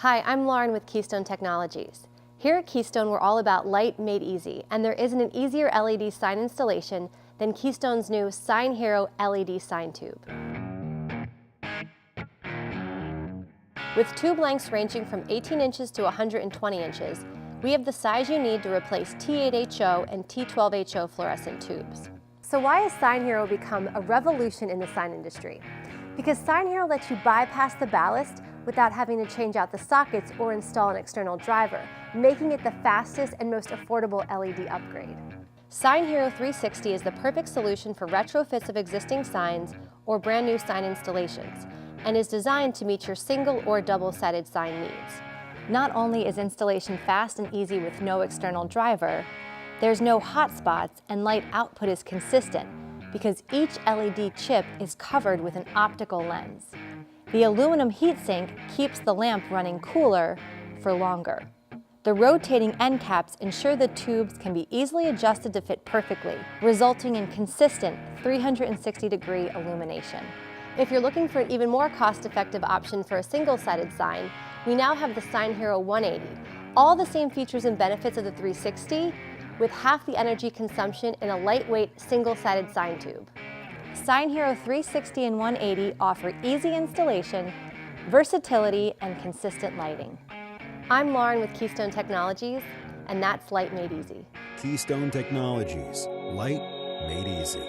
Hi, I'm Lauren with Keystone Technologies. Here at Keystone, we're all about light made easy, and there isn't an easier LED sign installation than Keystone's new Sign Hero LED sign tube. With tube lengths ranging from 18 inches to 120 inches, we have the size you need to replace T8HO and T12HO fluorescent tubes. So why has Sign Hero become a revolution in the sign industry? Because Sign Hero lets you bypass the ballast without having to change out the sockets or install an external driver, making it the fastest and most affordable LED upgrade. Sign Hero 360 is the perfect solution for retrofits of existing signs or brand new sign installations, and is designed to meet your single or double-sided sign needs. Not only is installation fast and easy with no external driver, there's no hot spots and light output is consistent because each LED chip is covered with an optical lens. The aluminum heatsink keeps the lamp running cooler for longer. The rotating end caps ensure the tubes can be easily adjusted to fit perfectly, resulting in consistent 360-degree illumination. If you're looking for an even more cost-effective option for a single-sided sign, we now have the Sign Hero 180. All the same features and benefits of the 360, with half the energy consumption in a lightweight single-sided sign tube. Sign Hero 360 and 180 offer easy installation, versatility, and consistent lighting. I'm Lauren with Keystone Technologies, and that's Light Made Easy. Keystone Technologies, light made easy.